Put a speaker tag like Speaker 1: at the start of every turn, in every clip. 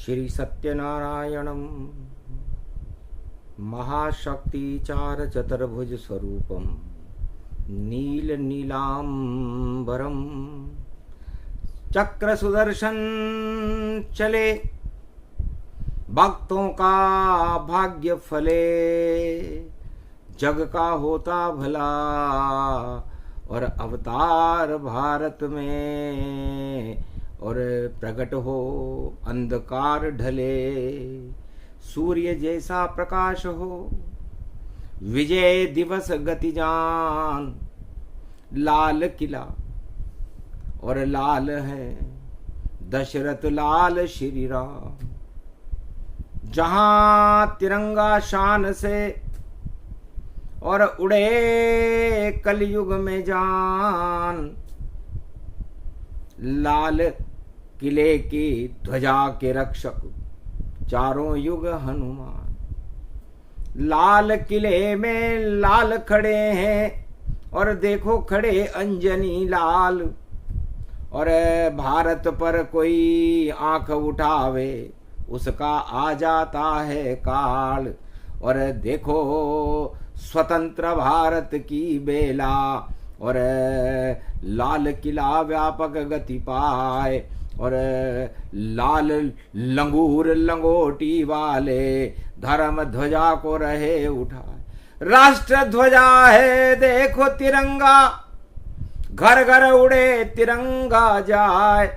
Speaker 1: श्री सत्यनारायणं महाशक्तिचार चतुर्भुज स्वरूपम नील नीलांबरम चक्र सुदर्शन चले भक्तों का भाग्य फले जग का होता भला और अवतार भारत में और प्रकट हो अंधकार ढले सूर्य जैसा प्रकाश हो विजय दिवस गति जान लाल किला और लाल है दशरथ लाल श्री राम जहां तिरंगा शान से और उड़े कलयुग में जान लाल किले की ध्वजा के रक्षक चारों युग हनुमान लाल किले में लाल खड़े हैं और देखो खड़े अंजनी लाल और भारत पर कोई आंख उठावे उसका आ जाता है काल और देखो स्वतंत्र भारत की बेला और लाल किला व्यापक गति पाए और लाल लंगूर लंगोटी वाले धर्म ध्वजा को रहे उठाए राष्ट्र ध्वजा है देखो तिरंगा घर घर उड़े तिरंगा जाए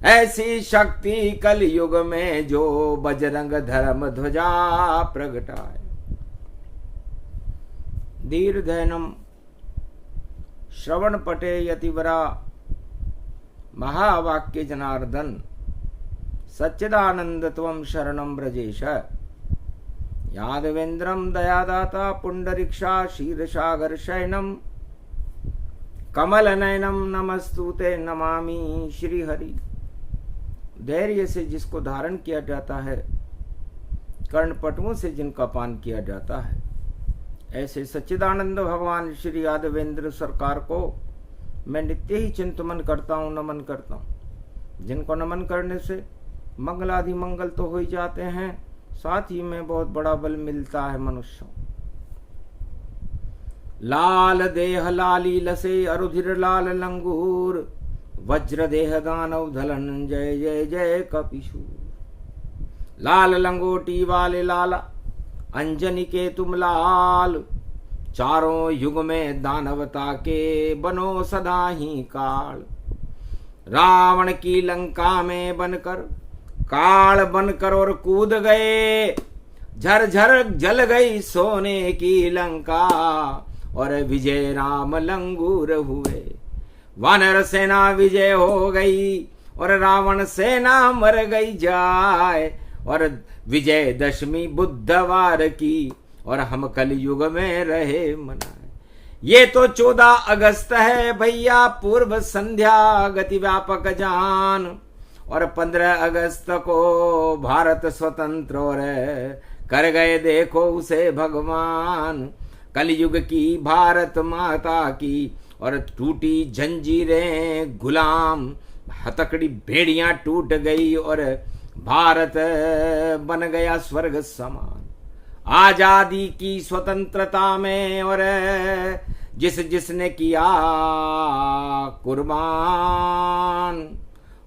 Speaker 1: ऐसी शक्ति कलयुग में जो बजरंग धर्म ध्वजा प्रगटाए दीर्घनम श्रवण पटे यतिवरा महावाक्य जनार्दन सच्चिदानंद त्वं शरणं ब्रजेश यादवेन्द्रं दयादाता पुंडरीक्षा क्षीरसागर शयनम कमल नयनम नमस्तुते नमामि श्री हरि। धैर्य से जिसको धारण किया जाता है कर्णपटुओं से जिनका पान किया जाता है ऐसे सच्चिदानंद भगवान श्री यादवेंद्र सरकार को मैं नित्य ही चिंतन करता हूँ नमन करता हूँ जिनको नमन करने से मंगलादि मंगल तो हो ही जाते हैं साथ ही में बहुत बड़ा बल मिलता है मनुष्य लाल देह लाली लसे अरुधिर लाल लंगूर वज्र देह दानव धलन जय जय जय कपिशूर लाल लंगोटी वाले लाला अंजनी के तुम लाल चारों युग में दानवता के बनो सदा ही काल रावण की लंका में बनकर काल बनकर और कूद गए झरझर जल गई सोने की लंका और विजय राम लंगूर हुए वानर सेना विजय हो गई और रावण सेना मर गई जाए और विजय दशमी बुधवार की और हम कलयुग में रहे मनाए ये तो 14 अगस्त है भैया पूर्व संध्या गति व्यापक जान और 15 अगस्त को भारत स्वतंत्र और कर गए देखो उसे भगवान कलयुग की भारत माता की और टूटी जंजीरें गुलाम हथकड़ी भेड़ियां टूट गई और भारत बन गया स्वर्ग समान आजादी की स्वतंत्रता में और जिसने किया कुर्बान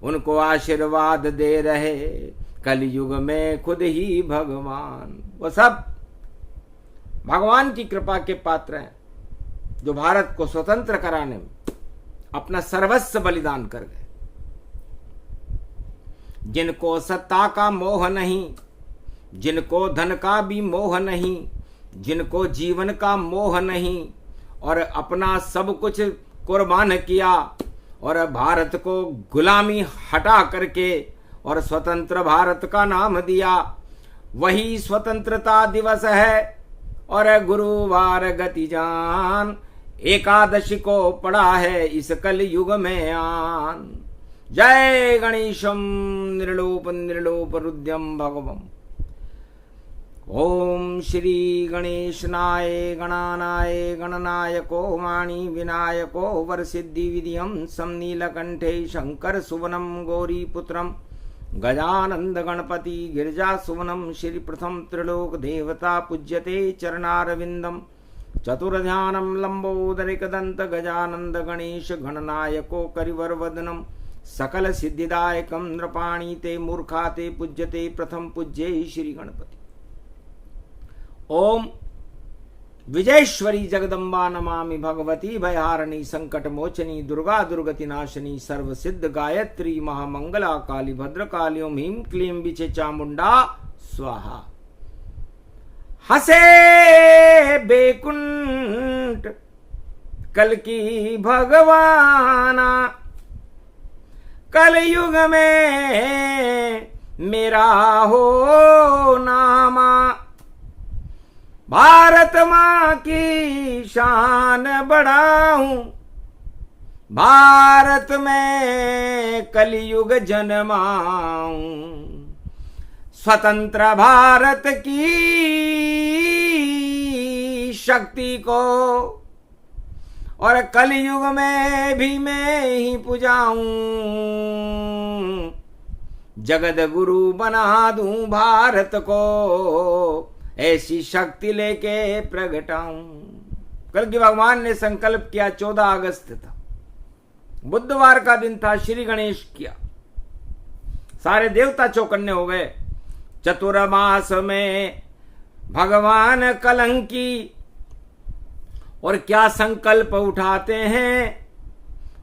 Speaker 1: उनको आशीर्वाद दे रहे कलयुग में खुद ही भगवान वो सब भगवान की कृपा के पात्र हैं जो भारत को स्वतंत्र कराने में अपना सर्वस्व बलिदान कर गए जिनको सत्ता का मोह नहीं जिनको धन का भी मोह नहीं जिनको जीवन का मोह नहीं और अपना सब कुछ कुर्बान किया और भारत को गुलामी हटा करके और स्वतंत्र भारत का नाम दिया वही स्वतंत्रता दिवस है और गुरुवार गति जान एकादशी को पड़ा है इस कल युग में आन जय गणेशम निर्लोप निर्लोप रुद्रम भगवम ओम श्री गणेशनाय गणानाय गणनायको वाणी विनायको वरसिद्धि विधियम समनीलकंठे शंकर सुवनम गौरीपुत्रम गजानंद गणपति गिरिजा सुवनम श्री प्रथम त्रिलोक देवता पूज्यते चरणारविंदम चतुर्ध्यानम लंबोदरिकदंत गजानंद गणेश गणनायको करिवर वदनम सकल सिद्धिदायकम नृपाणी ते मूर्खा ते पूज्यते प्रथम पूज्ये श्री गणपति। ओम विजयेश्वरी जगदम्बा नमामि भगवती भयहारिणी संकट मोचनी दुर्गा दुर्गति नाशिनी सर्व सिद्ध गायत्री महामंगला काली भद्रकाली ओम ह्रीं क्लीं विचे चामुंडा स्वाहा। हसे बेकुंठ कल की भगवाना कल युग में मेरा हो नामा भारत माँ की शान बढ़ाऊं भारत में कलयुग जन्माऊं स्वतंत्र भारत की शक्ति को और कलयुग में भी मैं ही पुजाऊं जगत गुरु बना दूं भारत को ऐसी शक्ति लेके प्रगटाऊं। कल की भगवान ने संकल्प किया 14 अगस्त था, बुधवार का दिन था, श्री गणेश किया, सारे देवता चौकन्ने हो गए। चतुर्मास में भगवान कलंकी और क्या संकल्प उठाते हैं।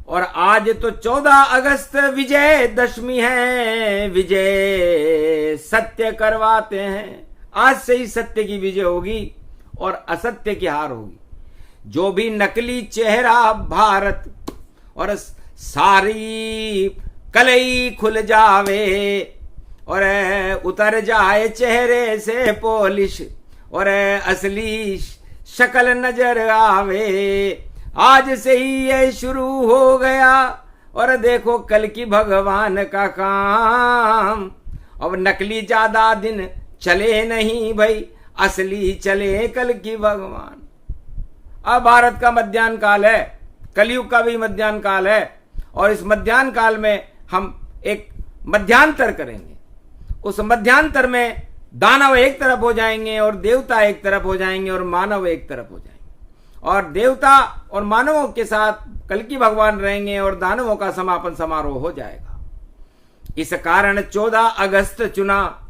Speaker 1: और आज तो 14 अगस्त विजय दशमी है, विजय सत्य करवाते हैं। आज से ही सत्य की विजय होगी और असत्य की हार होगी। जो भी नकली चेहरा भारत और सारी कलई खुल जावे और उतर जाए चेहरे से पॉलिश और असली शक्ल नजर आवे। आज से ही ये शुरू हो गया और देखो कल की भगवान का काम। अब नकली ज्यादा दिन चले नहीं भाई, असली चले कल की भगवान। अब भारत का मध्याह्न काल है, कलयुग का भी मध्याह्न काल है और इस मध्याह्न काल में हम एक मध्यांतर करेंगे। उस मध्यांतर में दानव एक तरफ हो जाएंगे और देवता एक तरफ हो जाएंगे और मानव एक तरफ हो जाएंगे और देवता और मानवों के साथ कल की भगवान रहेंगे और दानवों का समापन समारोह हो जाएगा। इस कारण 14 अगस्त चुना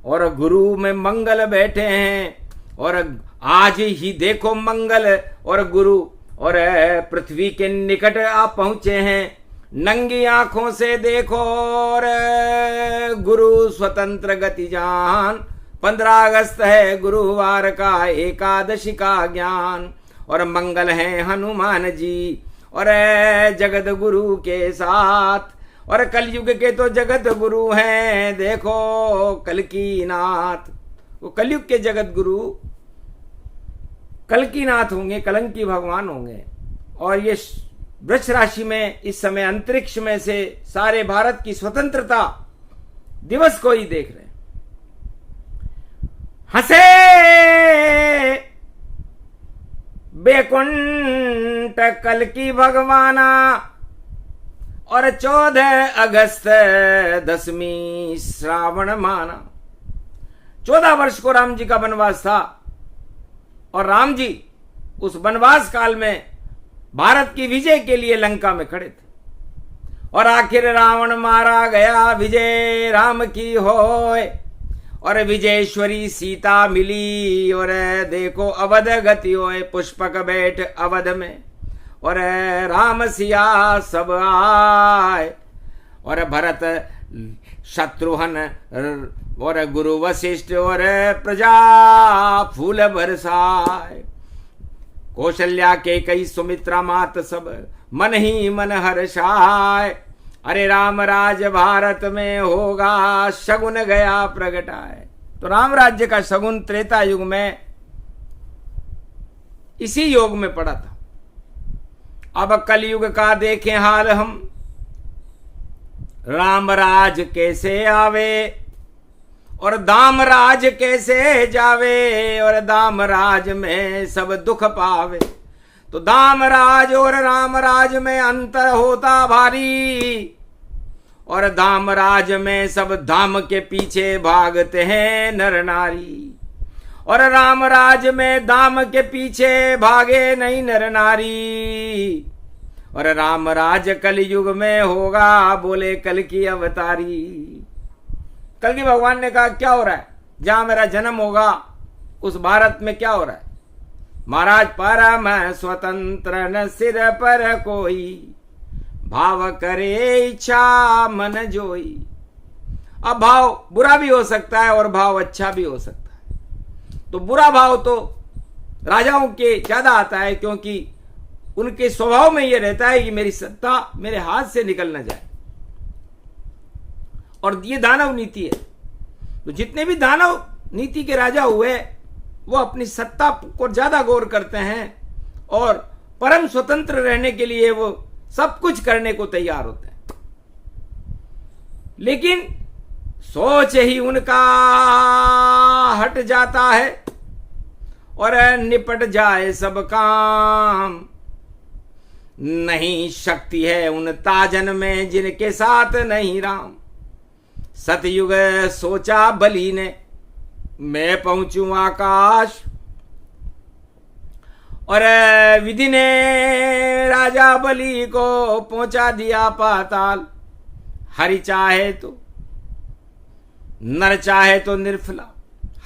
Speaker 1: और गुरु में मंगल बैठे हैं और आज ही देखो मंगल और गुरु और पृथ्वी के निकट आप पहुंचे हैं। नंगी आंखों से देखो और गुरु स्वतंत्र गति जान। 15 अगस्त है गुरुवार का एकादशी का ज्ञान और मंगल है हनुमान जी और जगत गुरु के साथ और कलयुग के तो जगत गुरु हैं। देखो कलकी नाथ, वो कलयुग के जगत गुरु कलकी नाथ होंगे, कलंकी भगवान होंगे। और ये वृष राशि में इस समय अंतरिक्ष में से सारे भारत की स्वतंत्रता दिवस को ही देख रहे हैं। हंसे बेकुंठ कलकी भगवाना और 14 अगस्त दशमी श्रावण माना। 14 वर्ष को राम जी का वनवास था और राम जी उस वनवास काल में भारत की विजय के लिए लंका में खड़े थे और आखिर रावण मारा गया, विजय राम की होय और विजयेश्वरी सीता मिली और देखो अवध गति होए। पुष्पक बैठ अवध में और राम सिया सब आए और भरत शत्रुघ्न और गुरु वशिष्ठ और प्रजा फूल बरसाए। कौशल्या के कई सुमित्रा मात सब मन ही मन हर्षाए। अरे राम राज भारत में होगा शगुन गया प्रगटाए। तो राम राज्य का शगुन त्रेता युग में इसी योग में पड़ा था। अब कलयुग का देखें हाल हम, राम राज कैसे आवे और दाम राज कैसे जावे और दाम राज में सब दुख पावे। तो दाम राज और राम राज में अंतर होता भारी और धाम राज में सब धाम के पीछे भागते हैं नर नारी। और राम राज में धाम के पीछे भागे नहीं नर नारी। और राम राज कल युग में होगा, बोले कल की अवतारी। कल की भगवान ने कहा क्या हो रहा है, जहां मेरा जन्म होगा उस भारत में क्या हो रहा है? महाराज परम स्वतंत्र न सिर पर कोई, भाव करे इच्छा मन जोई। अब भाव बुरा भी हो सकता है और भाव अच्छा भी हो सकता है। तो बुरा भाव तो राजाओं के ज्यादा आता है, क्योंकि उनके स्वभाव में यह रहता है कि मेरी सत्ता मेरे हाथ से निकल न जाए, और ये दानव नीति है। तो जितने भी दानव नीति के राजा हुए वो अपनी सत्ता को ज्यादा गौर करते हैं और परम स्वतंत्र रहने के लिए वो सब कुछ करने को तैयार होते हैं। लेकिन सोच ही उनका हट जाता है और निपट जाए सब काम। नहीं शक्ति है उन ताजन में जिनके साथ नहीं राम। सतयुग सोचा बलि ने मैं पहुंचूं आकाश, और विधि ने राजा बलि को पहुंचा दिया पाताल। हरि चाहे तो नर चाहे तो निर्फला,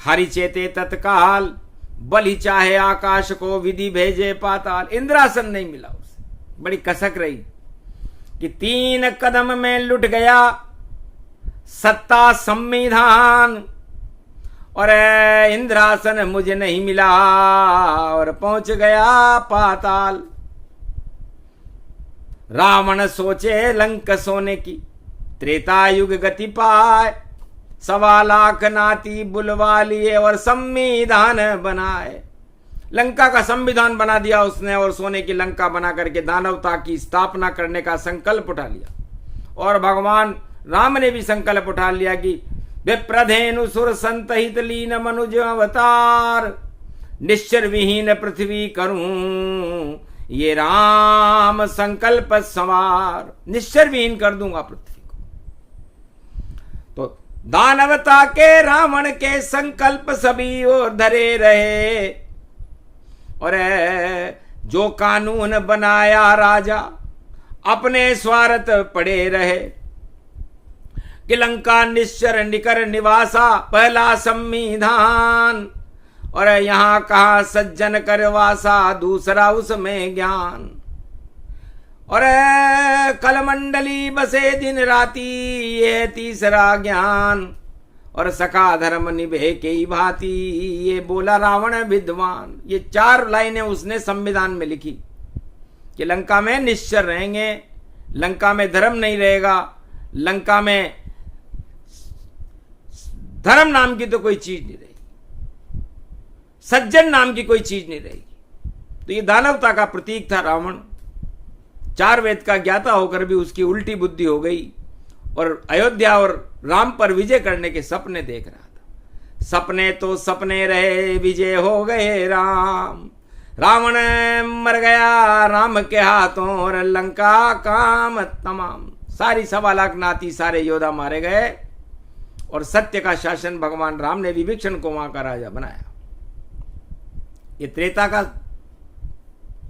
Speaker 1: हरि चेते तत्काल। बलि चाहे आकाश को, विधि भेजे पाताल। इंद्रासन नहीं मिला उसे, बड़ी कसक रही कि 3 कदम में लुट गया सत्ता संविधान, और इंद्रासन मुझे नहीं मिला और पहुंच गया पाताल। रावण सोचे लंक सोने की, त्रेता युग गति पाए। 1.25 लाख नाती बुलवा लिए और संविधान बनाए। लंका का संविधान बना दिया उसने, और सोने की लंका बना करके दानवता की स्थापना करने का संकल्प उठा लिया। और भगवान राम ने भी संकल्प उठा लिया कि विप्रधेनु सुर संतहित लीन मनुज अवतार, निश्चर विहीन पृथ्वी करूं ये राम संकल्प संवार। निश्चर विहीन कर दूंगा पृथ्वी को। तो दानवता के रावण के संकल्प सभी और धरे रहे, और जो कानून बनाया राजा अपने स्वार्थ पड़े रहे। कि लंका निश्चर निकर निवासा पहला संविधान, और यहां कहा सज्जन कर वासा दूसरा उसमें ज्ञान। और कलमंडली बसे दिन राती ये तीसरा ज्ञान, और सखा धर्म निभे के भांति ये बोला रावण विद्वान। ये 4 लाइनें उसने संविधान में लिखी कि लंका में निश्चर रहेंगे, लंका में धर्म नहीं रहेगा, लंका में धर्म नाम की तो कोई चीज नहीं रहेगी, सज्जन नाम की कोई चीज नहीं रहेगी। तो ये दानवता का प्रतीक था रावण। 4 वेद का ज्ञाता होकर भी उसकी उल्टी बुद्धि हो गई और अयोध्या और राम पर विजय करने के सपने देख रहा था। सपने तो सपने रहे, विजय हो गए राम। रावण मर गया राम के हाथों और लंका काम तमाम। सारी 1.25 लाख नाती सारे योद्धा मारे गए, और सत्य का शासन भगवान राम ने विभीषण को वहां का राजा बनाया। ये त्रेता का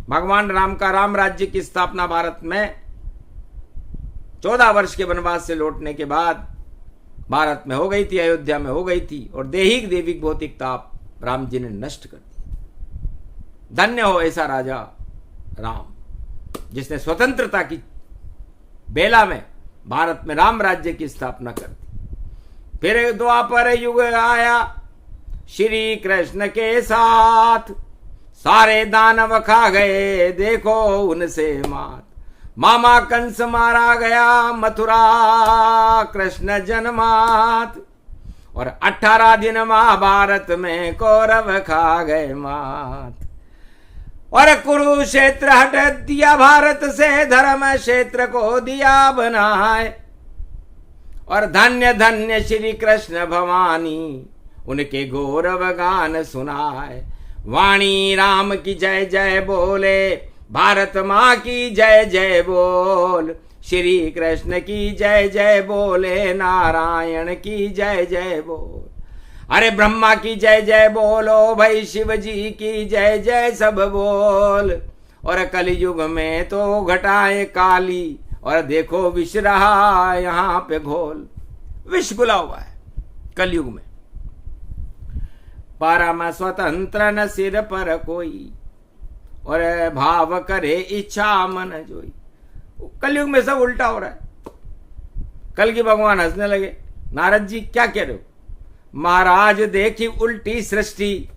Speaker 1: भगवान राम का राम राज्य की स्थापना भारत में 14 वर्ष के वनवास से लौटने के बाद भारत में हो गई थी, अयोध्या में हो गई थी, और देहिक देविक भौतिक ताप राम जी ने नष्ट कर दिया। धन्य हो ऐसा राजा राम, जिसने स्वतंत्रता की बेला में भारत में राम राज्य की स्थापना कर दी। फिर द्वापर युग आया श्री कृष्ण के साथ, सारे दानव खा गए देखो उनसे मात। मामा कंस मारा गया मथुरा कृष्ण जन्मात, और 18 दिन महाभारत में कौरव खा गए मात। और कुरुक्षेत्र हट दिया भारत से, धर्म क्षेत्र को दिया बनाए। और धन्य धन्य श्री कृष्ण भवानी उनके गौरव गान सुनाए। वाणी राम की जय जय बोले, भारत माँ की जय जय बोल। श्री कृष्ण की जय जय बोले, नारायण की जय जय बोल। अरे ब्रह्मा की जय जय बोलो भाई, शिव जी की जय जय सब बोल। और कलयुग में तो घटाएं काली, और देखो विष रहा यहाँ पे घोल। विष घुला हुआ है कलयुग में। परम स्वतंत्र न सिर पर कोई, और भाव करे इच्छा मन जोई। कलयुग में सब उल्टा हो रहा है। कल की भगवान हंसने लगे, नारद जी क्या कह रहे हो? महाराज देखी उल्टी सृष्टि,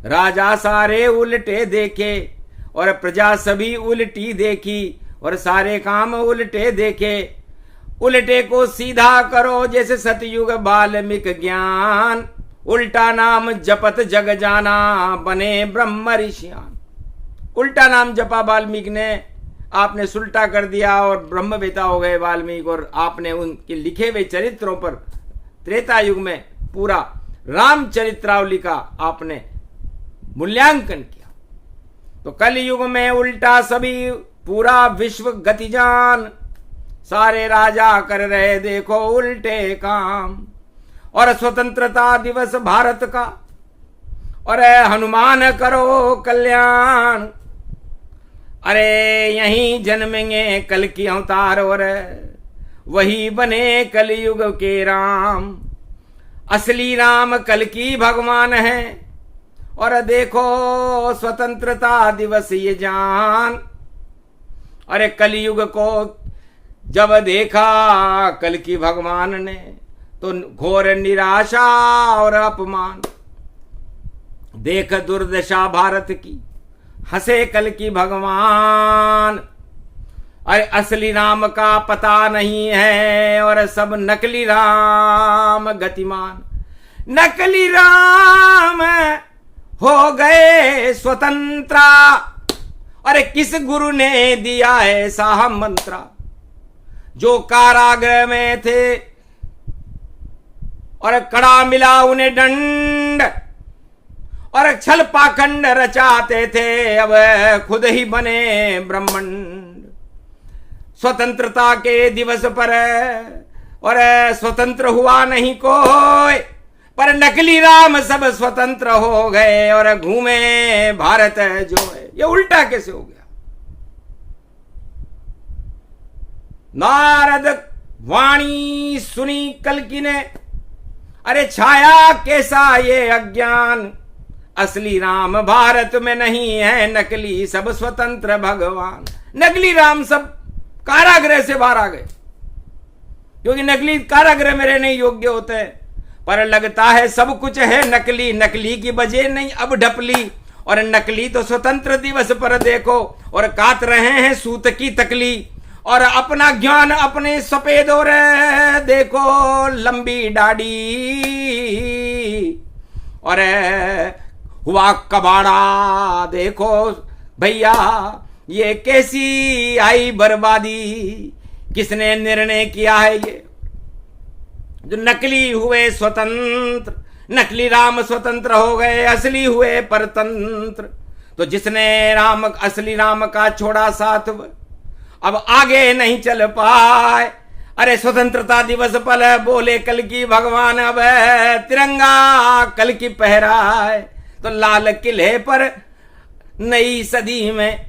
Speaker 1: राजा सारे उल्टे देखे, और प्रजा सभी उल्टी देखी, और सारे काम उल्टे देखे। उल्टे को सीधा करो जैसे सतयुग बाल्मीक ज्ञान, उल्टा नाम जपत जग जाना, बने ब्रह्म ऋषियान। उल्टा नाम जपा वाल्मीकि ने, आपने सुल्टा कर दिया और ब्रह्मवेता हो गए वाल्मीकि। और आपने उनके लिखे हुए चरित्रों पर त्रेता युग में पूरा रामचरित्रावली का आपने मूल्यांकन किया। तो कल युग में उल्टा सभी पूरा विश्व गतिजान, सारे राजा कर रहे देखो उल्टे काम। और स्वतंत्रता दिवस भारत का, और हनुमान करो कल्याण। अरे यहीं जन्मेंगे कल की अवतार, और वही बने कलयुग के राम। असली राम कल की भगवान है, और देखो स्वतंत्रता दिवस ये जान। अरे कलयुग को जब देखा कल की भगवान ने, तो घोर निराशा और अपमान। देख दुर्दशा भारत की, हंसे कल की भगवान। अरे असली राम का पता नहीं है, और सब नकली राम गतिमान। नकली राम हो गए स्वतंत्रा, अरे किस गुरु ने दिया ऐसा मंत्रा? जो कारागृह में थे, और कड़ा मिला उन्हें दंड, और छल पाखंड रचाते थे, अब खुद ही बने ब्रह्मांड। स्वतंत्रता के दिवस पर, और स्वतंत्र हुआ नहीं कोई, पर नकली राम सब स्वतंत्र हो गए, और घूमे भारत जो है। ये उल्टा कैसे हो गया? नारद वाणी सुनी कल्कि ने, अरे छाया कैसा ये अज्ञान। असली राम भारत में नहीं है, नकली सब स्वतंत्र भगवान। नकली राम सब कारागृह से बाहर आ गए, क्योंकि नकली कारागृह में रहने योग्य होते हैं। पर लगता है सब कुछ है नकली, नकली की बजे नहीं अब ढपली। और नकली तो स्वतंत्र दिवस पर देखो, और काट रहे हैं सूत की तकली। और अपना ज्ञान अपने सफेद और देखो लंबी दाढ़ी, और हुआ कबाड़ा देखो भैया, ये कैसी आई बर्बादी। किसने निर्णय किया है ये? जो नकली हुए स्वतंत्र, नकली राम स्वतंत्र हो गए, असली हुए परतंत्र। तो जिसने राम असली राम का छोड़ा साथ, अब आगे नहीं चल पाए। अरे स्वतंत्रता दिवस पर बोले कल की भगवान, अब तिरंगा कल की पहराए। तो लाल किले पर नई सदी में,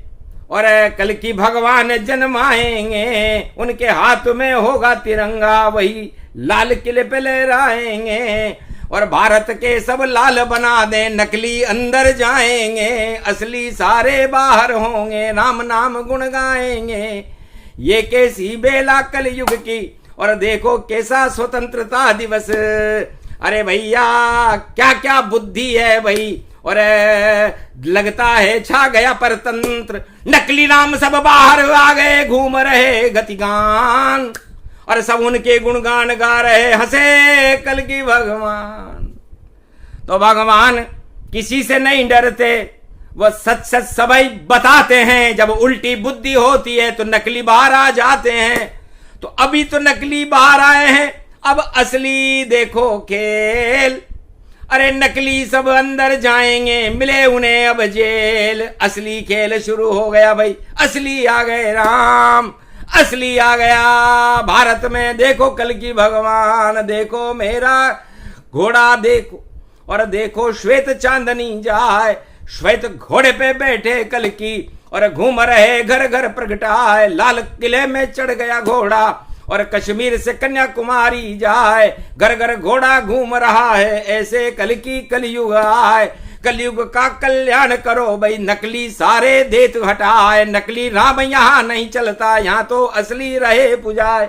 Speaker 1: और कल की भगवान जन्माएंगे, उनके हाथ में होगा तिरंगा, वही लाल किले पे लहराएंगे। और भारत के सब लाल बना दे, नकली अंदर जाएंगे, असली सारे बाहर होंगे, राम नाम गुण गाएंगे। ये कैसी बेला कल युग की, और देखो कैसा स्वतंत्रता दिवस। अरे भैया क्या क्या बुद्धि है भाई, और लगता है छा गया परतंत्र। नकली राम सब बाहर आ गए, घूम रहे गतिगान, और सब उनके गुणगान गा रहे, हंसे कल की भगवान। तो भगवान किसी से नहीं डरते, वो सच सच सभी बताते हैं। जब उल्टी बुद्धि होती है तो नकली बाहर आ जाते हैं। तो अभी तो नकली बाहर आए हैं, अब असली देखो खेल। अरे नकली सब अंदर जाएंगे, मिले उन्हें अब जेल। असली खेल शुरू हो गया भाई, असली आ गए राम, असली आ गया भारत में। देखो कल की भगवान, देखो मेरा घोड़ा देखो, और देखो श्वेत चांदनी जाए, श्वेत घोड़े पे बैठे कल की, और घूम रहे घर घर प्रगटाए। लाल किले में चढ़ गया घोड़ा, और कश्मीर से कन्याकुमारी जाए, घर घर घोड़ा घूम रहा है। ऐसे कल की कलयुग आए, कलयुग का कल्याण करो भाई, नकली सारे देत हटाए। नकली राम यहाँ नहीं चलता, यहाँ तो असली रहे पुजाए।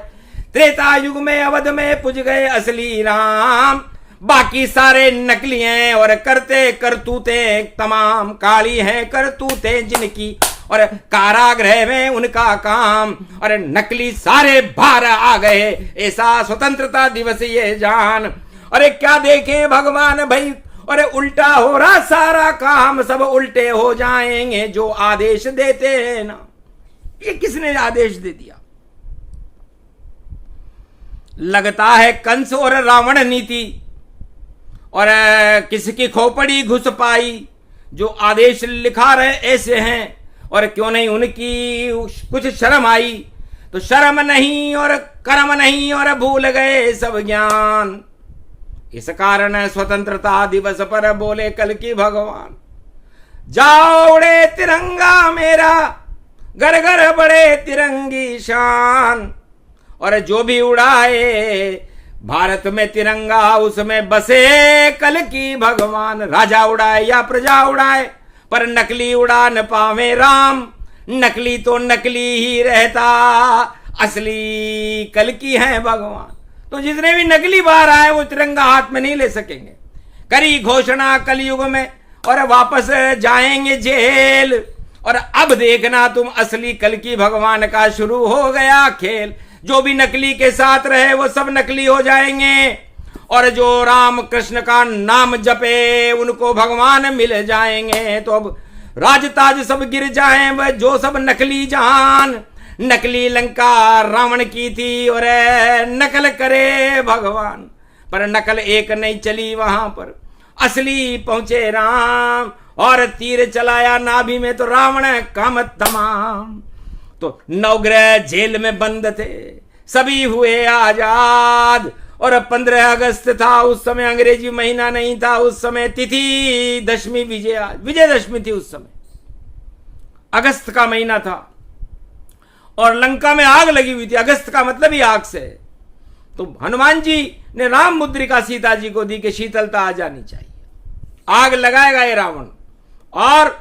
Speaker 1: त्रेता युग में अवध में पुज गए असली राम, बाकी सारे नकली हैं और करते करतूतें तमाम। काली हैं करतूतें जिनकी, और कारागृह में उनका काम, और नकली सारे बाहर आ गए। ऐसा स्वतंत्रता दिवस ये जान। अरे क्या देखें भगवान भाई, अरे उल्टा हो रहा सारा काम, सब उल्टे हो जाएंगे जो आदेश देते हैं ना। ये किसने आदेश दे दिया? लगता है कंस और रावण नीति, और किसकी खोपड़ी घुस पाई। जो आदेश लिखा रहे ऐसे हैं, और क्यों नहीं उनकी कुछ शर्म आई। तो शर्म नहीं और कर्म नहीं, और भूल गए सब ज्ञान। इस कारण स्वतंत्रता दिवस पर बोले कल की भगवान, जाओ उड़े तिरंगा मेरा, घर घर बड़े तिरंगी शान। और जो भी उड़ाए भारत में तिरंगा, उसमें बसे कल की भगवान। राजा उड़ाए या प्रजा उड़ाए, पर नकली उड़ा न पावे राम। नकली तो नकली ही रहता, असली कल की है भगवान। तो जितने भी नकली बाहर आए वो तिरंगा हाथ में नहीं ले सकेंगे। करी घोषणा कलयुग में, और वापस जाएंगे जेल। और अब देखना तुम असली कल की भगवान का शुरू हो गया खेल। जो भी नकली के साथ रहे वो सब नकली हो जाएंगे, और जो राम कृष्ण का नाम जपे उनको भगवान मिल जाएंगे। तो अब राजताज सब गिर जाएं वह जो सब नकली जान। नकली लंका रावण की थी, और नकल करे भगवान, पर नकल एक नहीं चली वहां पर। असली पहुंचे राम, और तीर चलाया नाभि में तो रावण काम तमाम। तो नवग्रह जेल में बंद थे, सभी हुए आजाद। और 15 अगस्त था उस समय, अंग्रेजी महीना नहीं था उस समय। तिथि दशमी विजयदशमी थी उस समय, अगस्त का महीना था। और लंका में आग लगी हुई थी, अगस्त का मतलब ही आग से। तो हनुमान जी ने राम मुद्रिका सीता जी को दी कि शीतलता आ जानी चाहिए। आग लगाएगा ये रावण, और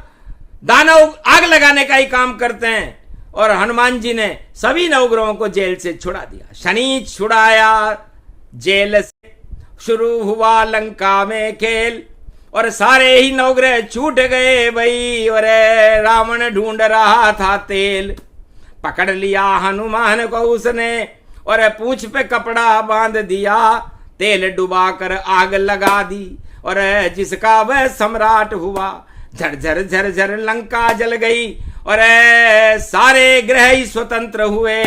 Speaker 1: दानव आग लगाने का ही काम करते हैं। और हनुमान जी ने सभी नवग्रहों को जेल से छुड़ा दिया। शनि छुड़ाया जेल से, शुरू हुआ लंका में खेल। और सारे ही नवग्रह छूट गए भाई, और रावण ढूंढ रहा था तेल। पकड़ लिया हनुमान को उसने, और पूंछ पे कपड़ा बांध दिया। तेल डुबा कर आग लगा दी, और जिसका वह सम्राट हुआ। झरझर झरझर लंका जल गई, और सारे ग्रह ही स्वतंत्र हुए।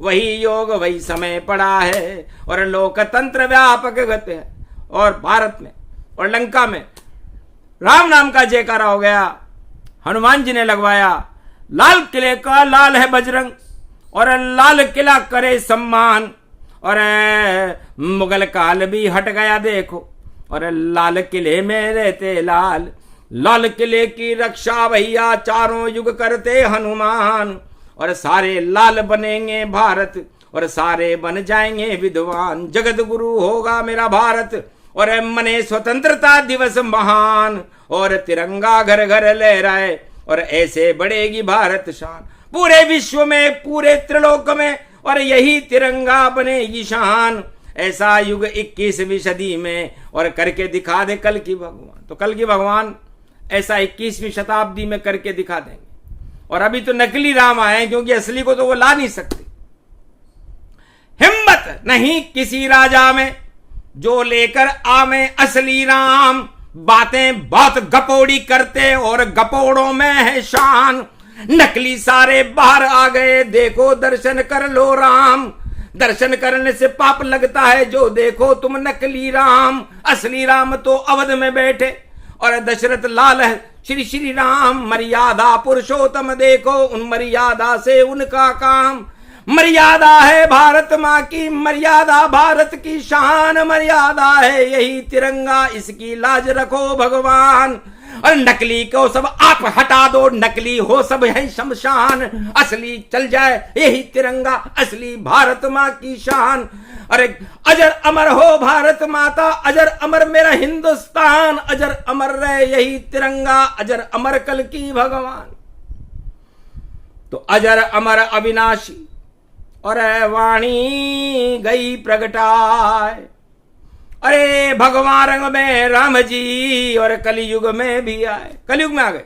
Speaker 1: वही योग वही समय पड़ा है, और लोकतंत्र व्यापक गति है। और भारत में और लंका में राम नाम का जयकारा हो गया। हनुमान जी ने लगवाया। लाल किले का लाल है बजरंग, और लाल किला करे सम्मान। और मुगल काल भी हट गया देखो, और लाल किले में रहते लाल। लाल किले की रक्षा भैया चारों युग करते हनुमान। और सारे लाल बनेंगे भारत, और सारे बन जाएंगे विद्वान। जगत गुरु होगा मेरा भारत, और मने स्वतंत्रता दिवस महान। और तिरंगा घर घर लहराए, और ऐसे बढ़ेगी भारत शान। पूरे विश्व में, पूरे त्रिलोक में, और यही तिरंगा बनेगी शान। ऐसा युग 21वीं सदी में, और करके दिखा दे कल की भगवान। तो कल की भगवान ऐसा 21वीं शताब्दी में करके दिखा देंगे। और अभी तो नकली राम आए, क्योंकि असली को तो वो ला नहीं सकते। हिम्मत नहीं किसी राजा में, जो लेकर आवे असली राम। बातें बहुत गपोड़ी करते, और गपोड़ों में है शान। नकली सारे बाहर आ गए, देखो दर्शन कर लो राम। दर्शन करने से पाप लगता है, जो देखो तुम नकली राम। असली राम तो अवध में बैठे, और दशरथ लाल है श्री श्री राम। मर्यादा पुरुषोत्तम देखो, उन मर्यादा से उनका काम। मर्यादा है भारत माँ की, मर्यादा भारत की शान, मर्यादा है यही तिरंगा, इसकी लाज रखो भगवान। और नकली को सब आप हटा दो, नकली हो सब है शमशान, असली चल जाए यही तिरंगा, असली भारत माँ की शान। अरे अजर अमर हो भारत माता, अजर अमर मेरा हिंदुस्तान, अजर अमर रहे यही तिरंगा, अजर अमर कल की भगवान। तो अजर अमर अविनाशी और वाणी गई प्रगटाए, अरे भगवान रंग में राम जी और कलयुग में भी आए, कलयुग में आ गए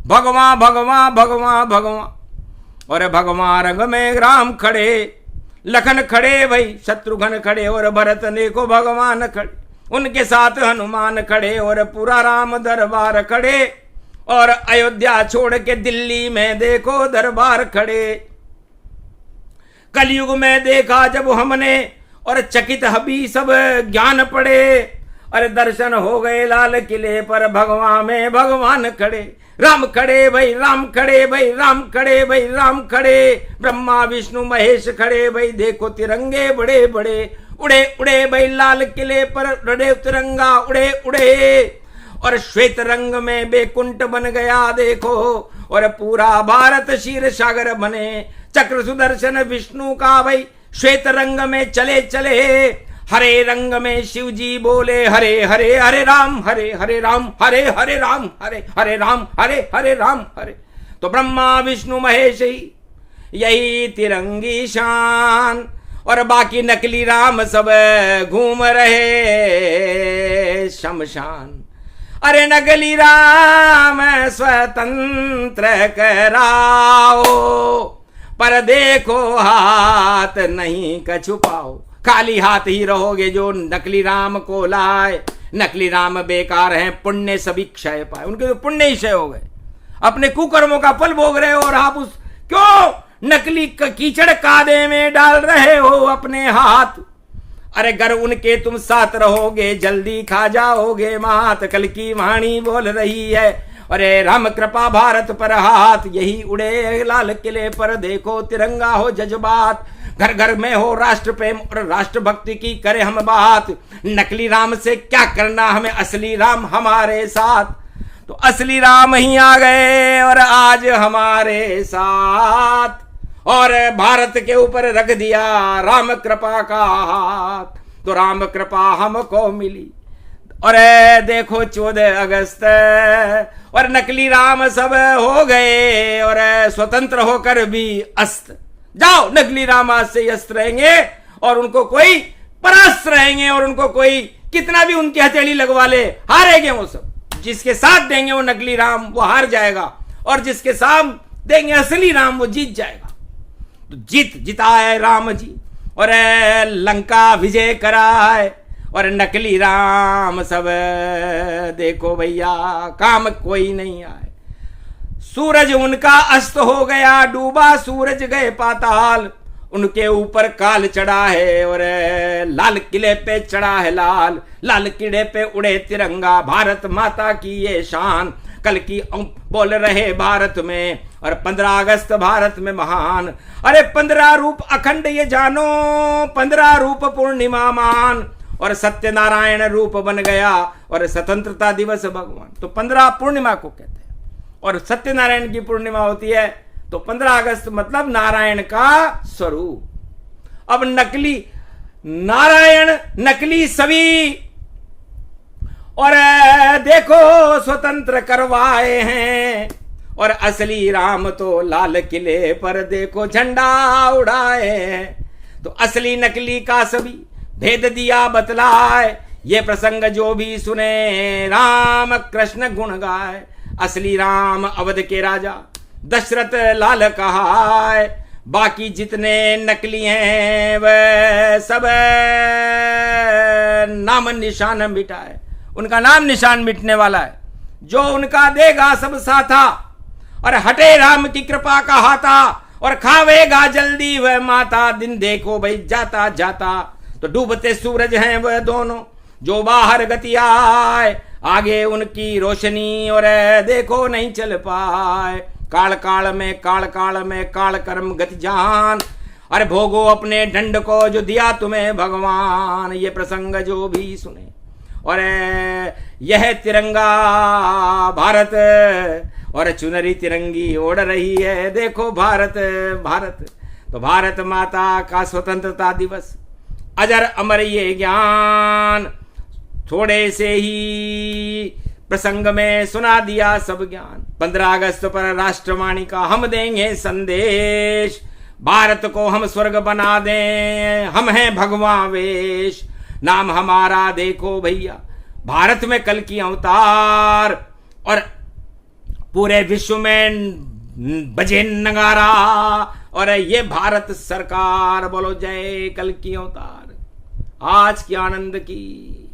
Speaker 1: भगवान भगवान भगवान भगवान। और भगवान रंग में राम खड़े, लखन खड़े भाई, शत्रुघ्न खड़े और भरत ने को भगवान खड़े, उनके साथ हनुमान खड़े और पूरा राम दरबार खड़े। और अयोध्या छोड़ के दिल्ली में देखो दरबार खड़े। कलयुग में देखा जब हमने और चकित हबी सब ज्ञान पड़े, अरे दर्शन हो गए लाल किले पर भगवान में भगवान खड़े, राम खड़े भाई राम खड़े भाई राम खड़े भाई राम खड़े, ब्रह्मा विष्णु महेश खड़े भाई, देखो तिरंगे बड़े बड़े, उड़े उड़े भाई लाल किले पर रड़े तिरंगा उड़े उड़े। और श्वेत रंग में बेकुंठ बन गया देखो, और पूरा भारत क्षीर सागर बने, चक्र सुदर्शन विष्णु का भाई श्वेत रंग में चले चले, हरे रंग में शिव जी बोले हरे हरे हरे राम हरे हरे राम हरे हरे राम हरे हरे राम हरे हरे राम हरे। तो ब्रह्मा विष्णु महेश ही यही तिरंगी शान, और बाकी नकली राम सब घूम रहे शमशान। अरे नकली राम स्वतंत्र कराओ, पर देखो हाथ नहीं कछु पाओ, खाली हाथ ही रहोगे जो नकली राम को लाए। नकली राम बेकार हैं, पुण्य सभी क्षय पाए, उनके तो पुण्य ही क्षय हो गए, अपने कुकर्मों का फल भोग रहे हो। और आप उस क्यों नकली कीचड़ कादे में डाल रहे हो अपने हाथ। अरे गर उनके तुम साथ रहोगे जल्दी खा जाओगे मात, कल की वाणी बोल रही है। अरे राम कृपा भारत पर हाथ, यही उड़े लाल किले पर देखो तिरंगा हो जज्बात, घर घर में हो राष्ट्र प्रेम और राष्ट्र भक्ति की करे हम बात। नकली राम से क्या करना हमें, असली राम हमारे साथ। तो असली राम ही आ गए और आज हमारे साथ, और भारत के ऊपर रख दिया राम कृपा का हाथ। तो राम कृपा हमको मिली, और देखो 14 अगस्त और नकली राम सब हो गए और स्वतंत्र होकर भी अस्त। जाओ नकली राम आज से अस्त रहेंगे, और उनको कोई परास्त रहेंगे, और उनको कोई कितना भी उनकी हथेली लगवा ले हारेंगे वो सब। जिसके साथ देंगे वो नकली राम वो हार जाएगा, और जिसके साथ देंगे असली राम वो जीत जाएगा। तो जिताए राम जी और लंका विजय कराए, और नकली राम सब देखो भैया काम कोई नहीं आए। सूरज उनका अस्त हो गया डूबा, सूरज गए पाताल, उनके ऊपर काल चढ़ा है और लाल किले पे चढ़ा है लाल, लाल किले पे उड़े तिरंगा, भारत माता की ये शान। कल की बोल रहे भारत में, और 15 अगस्त भारत में महान। अरे 15 रूप अखंड ये जानो, 15 रूप पूर्णिमा मान, और सत्यनारायण रूप बन गया और स्वतंत्रता दिवस भगवान। तो 15 पूर्णिमा को कहते हैं, और सत्यनारायण की पूर्णिमा होती है। तो 15 अगस्त मतलब नारायण का स्वरूप। अब नकली नारायण नकली सभी, और देखो स्वतंत्र करवाए हैं, और असली राम तो लाल किले पर देखो झंडा उड़ाए हैं। तो असली नकली का सभी भेद दिया बतलाए, ये प्रसंग जो भी सुने राम कृष्ण गुण गाए। असली राम अवध के राजा दशरथ लाल कहाए, बाकी जितने नकली हैं वह सब नाम निशान मिटाए। उनका नाम निशान मिटने वाला है, जो उनका देगा सब साथा, और हटे राम की कृपा का हाथा, और खावेगा जल्दी वह माता। दिन देखो भाई जाता जाता, तो डूबते सूरज हैं वह दोनों, जो बाहर गति आए, आगे उनकी रोशनी और देखो नहीं चल पाए। काल काल में काल कर्म गति जान। अरे भोगो अपने दंड को जो दिया तुम्हें भगवान। ये प्रसंग जो भी सुने और यह तिरंगा भारत और चुनरी तिरंगी ओढ़ रही है। देखो भारत भारत, तो भारत माता का स्वतंत्रता दिवस अजर अमर ये ज्ञान। थोड़े से ही प्रसंग में सुना दिया सब ज्ञान। 15 अगस्त पर राष्ट्रवाणी का हम देंगे संदेश। भारत को हम स्वर्ग बना दें, हम हैं भगवान वेश। नाम हमारा देखो भैया, भारत में कल की अवतार। और पूरे विश्व में बजे नगारा और ये भारत सरकार। बोलो जय कल की अवतार। आज की आनंद की,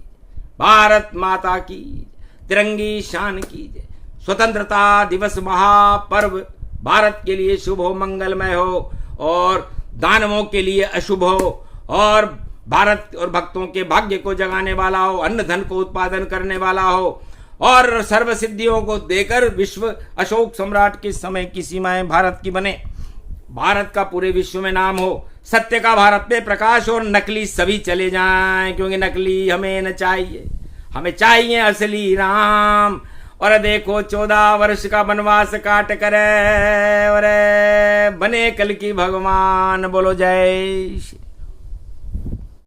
Speaker 1: भारत माता की, तिरंगी शान की जय। स्वतंत्रता दिवस महापर्व भारत के लिए शुभ हो, मंगलमय हो और दानवों के लिए अशुभ हो। और भारत और भक्तों के भाग्य को जगाने वाला हो, अन्न धन को उत्पादन करने वाला हो और सर्व सिद्धियों को देकर विश्व अशोक सम्राट के समय की सीमाएं भारत की बने। भारत का पूरे विश्व में नाम हो, सत्य का भारत पे प्रकाश और नकली सभी चले जाएं, क्योंकि नकली हमें न चाहिए, हमें चाहिए असली राम। और देखो 14 वर्ष का वनवास काट कर और बने कल की भगवान। बोलो जय श्री